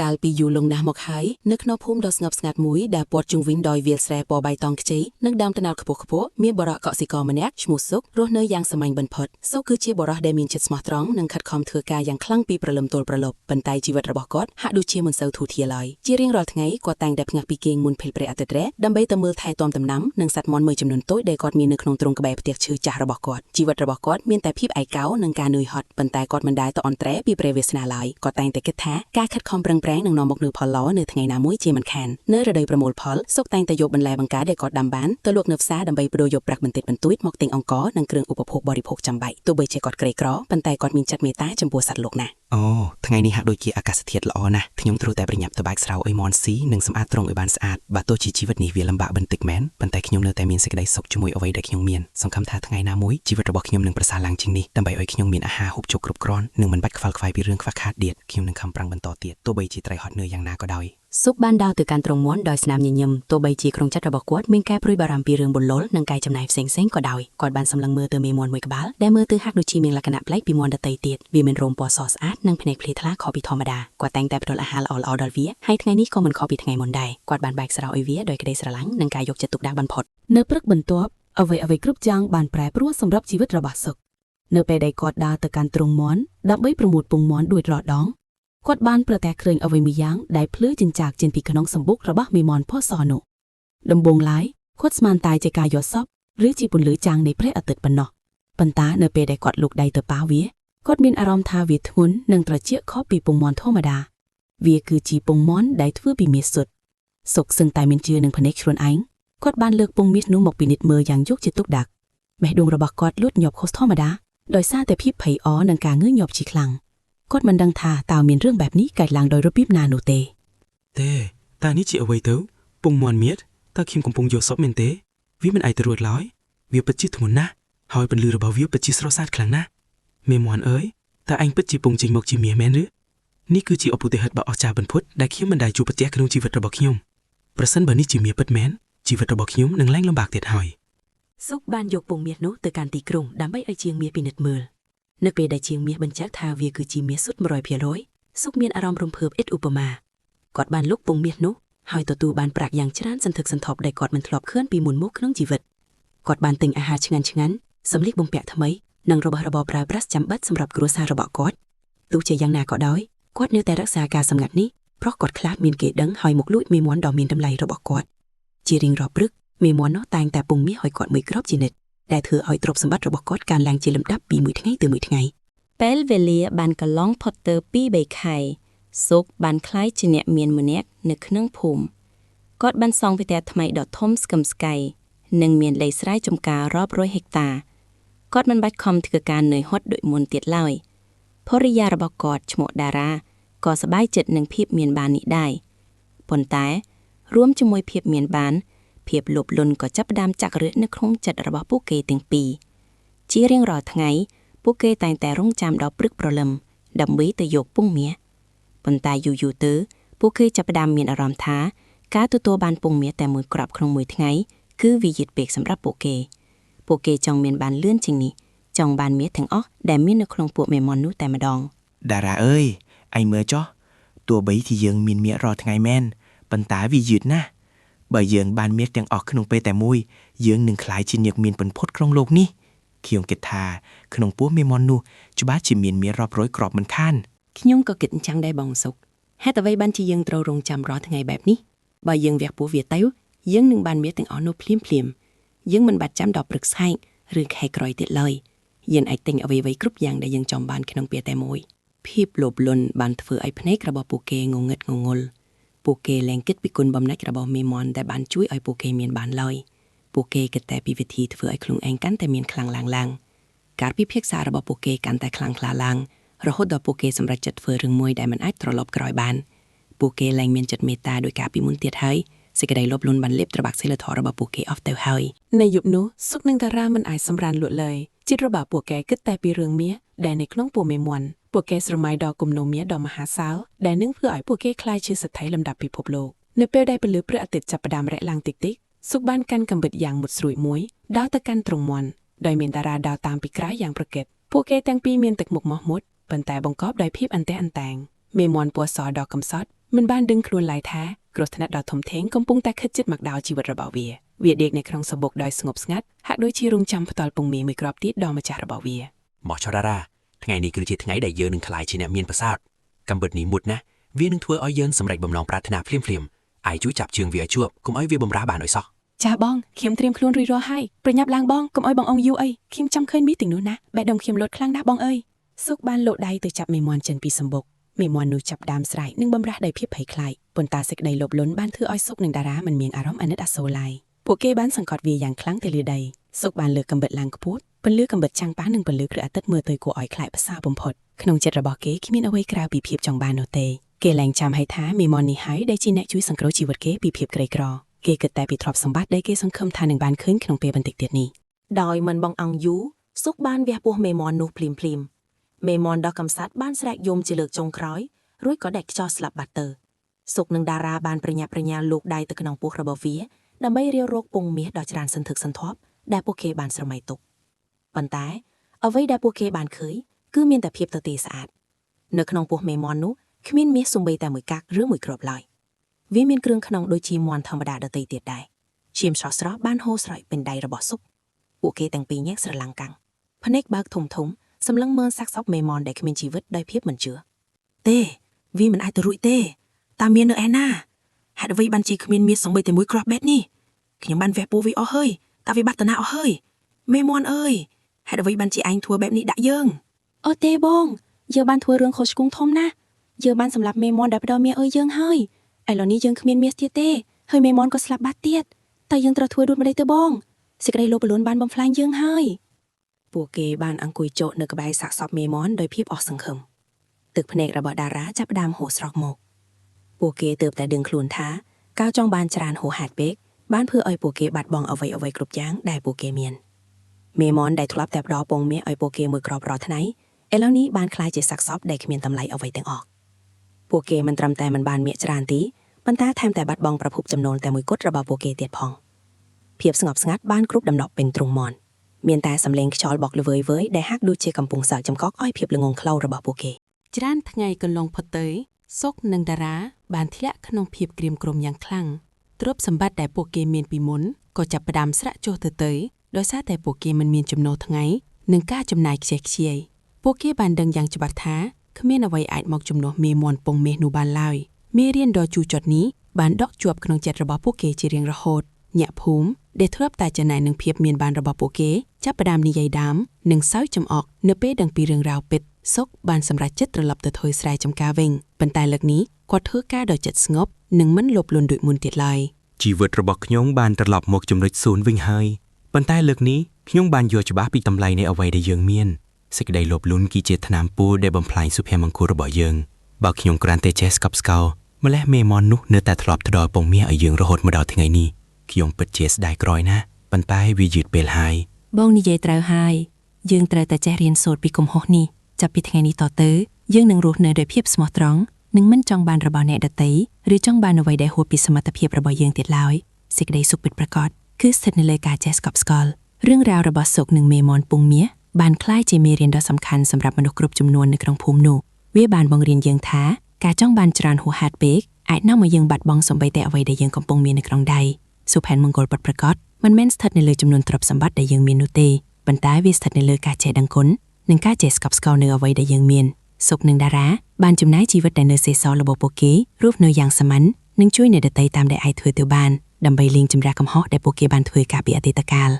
កាលពីយូរលង់ណាស់មកហើយនៅក្នុងភូមិដ៏ស្ងប់ស្ងាត់មួយដែលព័ទ្ធជុំវិញដោយវាលស្រែពណ៌បៃតងខ្ចីនិងដើមត្នោតខ្ពស់ៗមានបុរសកសិករម្នាក់ឈ្មោះសុករស់នៅយ៉ាងសាមញ្ញបំផុតសុកគឺជាបុរសដែលមានចិត្តស្មោះត្រង់និងខិតខំធ្វើការយ៉ាងខ្លាំងពីព្រលឹមទល់ព្រលប់ប៉ុន្តែជីវិតរបស់គាត់ហាក់ដូចជាមិនសូវធូរធារឡើយជារៀងរាល់ថ្ងៃគាត់តែងតែផ្ងើបពីគេងមុនពេលព្រះអាទិត្យរះដើម្បីទៅមើលថែទាំដំណាំនិងសត្វមាន់មួយចំនួនតូចដែលគាត់មាននៅក្នុងទ្រុងក្បែរផ្ទះឈើចាស់របស់គាត់ជីវិតរបស់គាត់មានតែភាពឯកោនិងការនឿយហត់ប៉ុន្តែគាត់មិនដែលទៅអន់ត្រែពីព្រះវាសនាឡើយគាត់តែងតែគិតថាការខិតខំប្រឹងប្រែងនឹងនាំមកនូវផលល្អនៅថ្ងៃណាមួយជាមិនខាននៅរដូវប្រមូលផលសុកតែងតែយកបន្លែបង្ការដែលគាត់ដាំបានទៅលក់នៅផ្សារដើម្បីប្តូរយកប្រាក់បន្តិចបន្តួចមកទិញអង្ករនិងគ្រឿងឧបភោគបរិភោគចាំបាច់ទោះបីជាគាត់ក្រីក្រប៉ុន្តែគាត់មានចិត្តមេត្តាចំពោះសត្វលោកណាស់អូថ្ងៃនេះហាក់ដូចជាអាកាសធាតុល្អណាស់ខ្ញុំត្រូវតែប្រញាប់ទៅបាកស្រោឲ្យមន់ស៊ីនិងសម្អាតទ្រុងឲ្យបានស្អាតបើទោះជាជីវិតនេះវាលំបាកបន្តិចមែនប៉ុន្តែខ្ញុំនៅតែមានសេចក្តីសុខជាមួយអ្វីដែលខ្ញុំមានសង្ឃឹមថាថ្ងៃណាមួយជីវិតរបស់ខ្ញុំនឹងប្រសើរឡើងជាងនេះដើម្បីឲ្យខ្ញុំមានអាហារហូបចុកគ្រប់គ្រាន់និងមិនបាច់ខ្វល់ខ្វាយពីរឿងខ្វះខាតទៀតខ្ញុំនឹងខំប្រឹងបន្តទៀតទោះបីជាត្រីហត់នឿយយ៉ាងណាក៏ដោយសុកបានដើរទៅកាន់ទ្រុងមាន់ដោយស្នាមញញឹមទោះបីជាក្នុងចិត្តរបស់គាត់មានការព្រួយបារម្ភពីរឿងបុលលនិងកាយចំណាយផ្សេងៗក៏ដោយគាត់បានសម្លឹងមើលទៅមេមាន់មួយក្បាលដែលមើលទៅហាក់ដូចជាមានលក្ខណៈប្លែកពីមាន់ដទៃទៀតវាមានរោមពណ៌សស្អាតនិងភ្នែកភ្លាថ្លាខុសពីធម្មតាគាត់តែងតែផ្ដល់អាហារល្អៗដល់វាហើយថ្ងៃនេះក៏មិនខុសពីថ្ងៃមុនដែរគាត់បានបែកស្រោឲ្យវាដោយក្តីស្រឡាញ់និងការយកចិត្តទុកដាក់បំផុតនៅព្រឹកបន្ទាប់អ្វីគ្រប់យ៉ាងបានប្រែប្រួលសម្រាប់ជីវិតរបស់សុកនៅពេលដែលគាត់ដើរទៅកាន់ទ្រុងមាន់ដើម្បីប្រមូលពងមាន់ដួចរដងគាត់បានប្រទះឃើញអ្វីមួយយ៉ាងដែលភ្លឺចិញ្ចាកចេញពីក្នុងសម្បុករបស់មេមាន់ផសនោះដំបូងឡើយគាត់ស្មានតែជាការយកសពឬជាពន្លឺចាំងនៃព្រះអាទិត្យប៉ុណ្ណោះប៉ុន្តែនៅពេលដែលគាត់លូកដៃទៅប៉ាវាគាត់មានអារម្មណ៍ថាវាធ្ងន់និងត្រជាក់ខុសពីពងមាន់ធម្មតាវាគឺជាពងមាន់ដែលធ្វើពីមាសសុទ្ធសុកសឹងតែមានជឿនឹងភ្នែកខ្លួនឯងគាត់បានលើកពងមាសនោះមកពិនិត្យមើលយ៉ាងយកចិត្តទុកដាក់បេះដូងរបស់គាត់លូតញាប់ខុសធម្មតាដោយសារតែភាពភ័យអរនិងការងឿងញាប់ជាខ្លាំងគាត់មិនដឹងថាតើមានរឿងបែបនេះកើតឡើងដោយរបៀបណានោះទេតែនេះជាអ្វីទៅពងមាន់មៀតតើខ្ញុំកំពុងយកសពមែនទេវាមិនអាចទៅរួចឡើយវាពិតជាធ្ងន់ណាស់ហើយពន្លឺរបស់វាពិតជាស្រស់ស្អាតខ្លាំងណាស់មេមាន់អើយតើអញពិតជាពងចេញមកជាមាសមែនឬនេះគឺជាឧបទិហេតុដ៏អស្ចារ្យបំផុតដែលខ្ញុំមិនដែលជួបប្រទះក្នុងជីវិតរបស់ខ្ញុំប្រសិនបើនេះជាមាសពិតមែនជីវិតរបស់ខ្ញុំនឹងឡើងលំបាកទៀតហើយសុកបានយកពងមាសនោះទៅកាន់ទីក្រុងដើម្បីឲ្យជាងមាសពិនិត្យមើលនៅពេលដែលជាងមាសបញ្ជាក់ថាវាគឺជាមាសសុទ្ធ 100% សុកមានអារម្មណ៍រំភើបឥតឧបមាគាត់បានលុកពងមាសនោះហើយទទួលបានប្រាក់យ៉ាងច្រើនសន្ធឹកសន្ធាប់ដែលគាត់មិនធ្លាប់ឃើញពីមុនមកក្នុងជីវិតគាត់បានទិញអាហារឆ្ងាញ់សម្លៀកបំពាក់ថ្មីនិងរបស់របរប្រើប្រាស់ចាំបាច់សម្រាប់គ្រួសាររបស់គាត់ទោះជាយ៉ាងណាក៏ដោយគាត់នៅតែរក្សាការសម្ងាត់នេះព្រោះគាត់ខ្លាចមានគេដឹងហើយមកលួចមេមាន់ដ៏មានតម្លៃរបស់គាត់ជារៀងរាល់ព្រឹកមេមាន់នោះតែងតែពងមាសឲ្យគាត់មួយគ្រាប់ជានិច្ចដែលធ្វើឲ្យទ្រព្យសម្បត្តិរបស់គាត់កើនឡើងជាលំដាប់ពីមួយថ្ងៃទៅមួយថ្ងៃពេលវេលាបានកន្លងផុតទៅ2-3ខែសុកបានក្លាយជាអ្នកមានម្នាក់នៅក្នុងភូមិគាត់បានសង់ផ្ទះថ្មីដ៏ធំស្កឹមស្កៃនិងមានដីស្រែចម្ការរាប់រយហិកតាគាត់មិនបាច់ខំធ្វើការនឿយហត់ដូចមុនទៀតឡើយភរិយារបស់គាត់ឈ្មោះតារាក៏សប្បាយចិត្តនឹងភាពមានបាននេះដែរប៉ុន្តែរួមជាមួយភាពមានបានភាពលោភលន់ក៏ចាប់ផ្ដើមចាក់ឫសនៅក្នុងចិត្តរបស់ពួកគេទាំងពីរជារៀងរាល់ថ្ងៃពួកគេតែងតែរង់ចាំដល់ព្រឹកព្រលឹមដើម្បីទៅយកពងមាសប៉ុន្តែយូរទៅពួកគេចាប់ផ្ដើមមានអារម្មណ៍ថាការទទួលបានពងមាសតែមួយគ្រាប់ក្នុងមួយថ្ងៃគឺវាយឺតពេកសម្រាប់ពួកគេចង់មានបានលឿនជាងនេះចង់បានមាសទាំងអស់ដែលមាននៅក្នុងពួកមេមាន់នោះតែម្ដងតារាអើយអញមើលចុះទោះបីជាយើងមានមាសរាល់ថ្ងៃមែនប៉ុន្តែវាយឺតណាស់បើយើងបានមាសទាំងអស់ក្នុងពេលតែមួយយើងនឹងក្លាយជាអ្នកមានបំផុតក្នុងโลกនេះខ្ញុំគិតថាក្នុងពោះមេមាន់នោះច្បាស់ជាមានមាសរាប់រយគ្រាប់មិនខានខ្ញុំក៏គិតអញ្ចឹងដែរបងសុកហេតុអ្វីបានជាយើងត្រូវរងចាំរាល់ថ្ងៃបែបនេះបើយើងវះពោះវាទៅយើងនឹងបានមាសទាំងអស់នោះភ្លាមយើងមិនបាច់ចាំដល់ព្រឹកស្អែកឬខែក្រោយទៀតឡើយយើងអាចទិញអ្វីៗគ្រប់យ៉ាងដែលយើងចង់បានក្នុងពេលតែមួយភាពលោភលន់បានធ្វើឲ្យភ្នែករបស់ពួកគេងងឹតងងល់ពួកគេលែងគិតពីគុណបំណាច់របស់មេមាន់ដែលបានជួយឲ្យពួកគេមានបានឡើយពួកគេគិតតែពីវិធីធ្វើឲ្យខ្លួនឯងកាន់តែមានខ្លាំងឡើងការពិភាក្សារបស់ពួកគេកាន់តែខ្លាំងក្លាឡើងរហូតដល់ពួកគេសម្រេចចិត្តធ្វើរឿងមួយដែលមិនអាចត្រឡប់ក្រោយបានពួកគេលែងមានចិត្តមេត្តាដោយការពីមុនទៀតហើយសេចក្តីលោភលន់បានលេបត្របាក់សីលធម៌របស់ពួកគេអស់ទៅហើយនៅយប់នោះសុកនិងតារាមិនអាចសម្រានលក់ឡើយចិត្តរបស់ពួកគេគិតតែពីរឿងមាសដែលនៅក្នុងពួកមេមាន់ពួកគេស្រមៃដល់គំនុំមាសដ៏មហាសាលដែលនឹងធ្វើឲ្យពួកគេក្លាយជាសេដ្ឋីលំដាប់ពិភពលោកនៅពេលដែលពន្លឺព្រះអាទិត្យចាប់ផ្ដើមរះឡើងតិចៗសុកបានកាន់កាំបិតយ៉ាងមុតស្រួយមួយដើរទៅកាន់ទ្រុងមាន់ដោយមានតារាដើរតាមពីក្រោយយ៉ាងប្រកិតពួកគេទាំងពីរមានទឹកមុខមោះមុតប៉ុន្តែបង្កប់ដោយភាពអន្ទះអន្តាងមេមាន់ពណ៌សដ៏កំសត់ มันបានដឹងខ្លួនឡាយថាគ្រោះថ្នាក់ដ៏ធំធេងកំពុងតែខិតជិតមកដល់ជីវិតរបស់វាដេកនៅក្នុងសំបុកដោយស្ងប់ស្ងាត់ហាក់ដូចជារងចាំផ្ទាល់ពងមេមួយគ្រាប់ទៀតដល់ម្ចាស់របស់វា មកចរ៉ាថ្ងៃនេះគឺជាថ្ងៃដែលយើងនឹងក្លាយជាអ្នកមានប្រសើរកំបិតនេះមុតណាវានឹងធ្វើឲ្យយើងសម្រេចបំណងប្រាថ្នាភ្លាមអាយជួយចាប់ជើងវាឲ្យជាប់កុំឲ្យវាបំរាបានឲ្យសោះ ចាបងខ្ញុំត្រៀមខ្លួនរួចរាល់ហើយប្រញាប់ឡើងបងកុំឲ្យបងអងយូរអីខ្ញុំចាំឃើញមីទាំងនោះណាបែរដុំខ្ញុំលោតខ្លាំងណាស់បងអើយសុកបានលោតដៃទៅចាប់មេមន់ចេញពីសំបុកមេមន់នោះចាប់ដើមស្រែកនិងបំរាស់ដោយភាពភ័យខ្លាចប៉ុន្តែសេចក្តីលោភលន់បានធ្វើឲ្យសុកនិងតារាមិនមានអារម្មណ៍អាណិតអាសូរឡើយពួកគេបានសង្កត់វាយ៉ាងខ្លាំងទៅលើដីសុកបានលើកកំបិតឡើងខ្ពស់ពន្លឺកំបិតចាំងប៉ានិងពន្លឺព្រះអាទិត្យមើលទៅគួរឲ្យខ្លាចផ្សាបំផុតក្នុងចិត្តរបស់គេគ្មានអ្វីក្រៅពីភាពចង់បាននោះទេគេលែងចាំឲ្យថាមេមន់នេះហើយដែលជាអ្នកជួយសង្គ្រោះជីវិតគេពីភាពក្រីក្រគេគិតតែពីទ្រព្យសម្បត្តិដែលគេសង្ឃឹមថានឹងបានឃើញក្នុងពេលបន្តិចទៀតនេះដោយមិនបងអង្គយូរសុកបានវះពោះមេមន់នោះភ្លាមមេមន់ដ៏កំសត់បានស្រែកយំជាលើកចុងក្រោយរួចក៏ដាច់ខ្យល់ស្លាប់បាត់ទៅសុកនិងតារាបានប្រញាប់ប្រញាល់លូកដៃទៅក្នុងពោះរបស់វាដើម្បីរាវរកពងមាសដ៏ច្រើនសន្ធឹកសន្ធាប់ដែលពួកគេបានស្រមៃទុកប៉ុន្តែអ្វីដែលពួកគេបានឃើញគឺមានតែភាពទទេស្អាតនៅក្នុងពោះមេមន់នោះគ្មានមាសសូម្បីតែមួយកាក់ឬមួយគ្រាប់ឡើយវាមានគ្រឿងក្នុងដូចជាមាន់ធម្មតាដទៃទៀតដែរឈាមស្រស់ស្រស់បានហូរស្រោចពេញដៃរបស់សុកពួកគេទាំងពីរញែកស្រឡំកាំងភ្នែកបើកធំសម្លឹងមើលសាកសពមេមន់ដែលគ្មានជីវិតដោយភាពមិនជឿទេវាមិនអាចទៅរួចទេតាមាននៅឯណាហេតុអ្វីបានជាគ្មានមាសសូម្បីតែមួយគ្រាប់បែបនេះខ្ញុំបានវះពោះវាអស់ហើយតាវាបាត់តាណាអស់ហើយមេមន់អើយហេតុអ្វីបានជាឯងធ្វើបែបនេះដាក់យើងអូទេបងយើងបានធ្វើរឿងខុសឆ្គងធំណាស់យើងបានសម្លាប់មេមន់ដែលផ្ដោមាសអើយយើងហើយឥឡូវនេះយើងគ្មានមាសទៀតទេហើយមេមន់ក៏ស្លាប់បាត់ទៀតតែយើងត្រូវធ្វើដូចម្ដេចទៅបងសេចក្តីលោភលន់បានបំផ្លាញយើងហើយពួកគេបានអង្គុយចុះនៅក្បែរសាកសពមេមន់ដោយភាពអស់សង្ឃឹមទឹកភ្នែករបស់តារាចាប់ផ្ដើមហូរស្រក់មកពួកគេទើបតែដឹងខ្លួនថាការចង់បានច្រើនហួសហេតុពេកបានធ្វើឲ្យពួកគេបាត់បង់អ្វីគ្រប់យ៉ាងដែលពួកគេមានមេមន់ដែលធ្លាប់តែផ្ដល់ពងមាសឲ្យពួកគេមួយគ្រាប់រាល់ថ្ងៃឥឡូវនេះបានក្លាយជាសាកសពដែលគ្មានតម្លៃអ្វីទាំងអស់ពួកគេមិនត្រឹមតែមិនបានមាសច្រើនទេប៉ុន្តែថែមតែបាត់បង់ប្រភពចំណូលតែមួយគត់របស់ពួកគេទៀតផងភាពស្ងប់ស្ងាត់បានគ្រប់ដំណក់ពេញទ្រុងមន់មានតែសំឡេងខ្យល់បក់ល្វើយដែលហាក់ដូចជាកំពុងសើចចំកកឲ្យភាពល្ងងខ្លៅរបស់ពួកគេច្រើនថ្ងៃកន្លងផុតទៅសុកនិងតារាបានធ្លាក់ក្នុងភាពក្រៀមក្រំយ៉ាងខ្លាំងទ្រព្យសម្បត្តិដែលពួកគេមានពីមុនក៏ចាប់ផ្ដើមស្រាក់ចុះទៅដោយសារតែពួកគេមិនមានចំណូលថ្ងៃនិងការចំណាយខ្ជះខ្ជាយពួកគេបានដឹងយ៉ាងច្បាស់ថាគ្មានអ្វីអាចមកជំនួសមេមន់ពងមាសនោះបានឡើយមេរៀនដ៏ជូរចត់នេះបានដកជាប់ក្នុងចិត្តរបស់ពួកគេជារៀងរហូតញាក់ភូមិដែលធ្លាប់តែចំណាយនឹងភាពមានបានរបស់ពួកគេចាប់ផ្ដើមនិយាយដើមនិងសើចចំអកនៅពេលដឹងពីរឿងរ៉ាវពិតសុកបានសម្រេចចិត្តត្រឡប់ទៅធ្វើស្រែចម្ការវិញប៉ុន្តែលើកនេះគាត់ធ្វើការដោយចិត្តស្ងប់និងមិនលោភលន់ដូចមុនទៀតឡើយជីវិតរបស់ខ្ញុំបានត្រឡប់មកចំណុច0វិញហើយប៉ុន្តែលើកនេះខ្ញុំបានយល់ច្បាស់ពីតម្លៃនៃអ្វីដែលយើងមានសេចក្តីលោភលន់គឺជាថ្នាំពុលដែលបំផ្លាញសុភមង្គលរបស់យើងបើខ្ញុំគ្រាន់តែចេះស្កប់ស្កល់ម្លេះមេមន់នោះនៅតែធ្លាប់ផ្ដល់ពងមាសឲ្យយើងរហូតមកដល់ថ្ងៃនេះខ្ញុំពិតជាស្ដាយក្រោយណាស់ប៉ុន្តែវាយឺតពេលហើយបងនិយាយត្រូវហើយយើងត្រូវតែចេះរៀនសូត្រពីកំហុសនេះចាប់ពីថ្ងៃនេះតទៅយើងនឹងរស់នៅដោយភាពស្មោះត្រង់និងមិនចង់បានរបស់អ្នកដទៃឬចង់បានអ្វីដែលហួសពីសមត្ថភាពរបស់យើងទៀតឡើយសេចក្តីសុខពិតប្រាកដគឺស្ថិតនៅលើការចេះស្កប់ស្កល់រឿងរ៉ាវរបស់សុកនិងមេមន់ពងមាសបានក្លាយជាមេរៀនដ៏សំខាន់សម្រាប់មនុស្សគ្រប់ចំនួននៅក្នុងភូមិនោះវាបានបង្រៀនយើងថាការចង់បានច្រើនហួសហេតុពេកអាចនាំឲ្យយើងបាត់បង់សូម្បីតែអ្វីដែលយើងកំពុងមាននៅក្នុងដៃសុភែនមង្គលពិតប្រាកដមិនមែនស្ថិតនៅលើចំនួនទ្រព្យសម្បត្តិដែលយើងមាននោះទេប៉ុន្តែវាស្ថិតនៅលើការចេះដឹងគុណនិងការចេះស្កប់ស្កល់នៅអ្វីដែលយើងមានសុកនិងតារាបានចំណាយជីវិតដែលនៅសេសសល់របស់ពួកគេរស់នៅយ៉ាងសាមញ្ញនិងជួយអ្នកដទៃតាមដែលអាចធ្វើទៅបានដើម្បីលាងជម្រះកំហុសដែលពួកគេបានធ្វើកាលពីអតីតកាល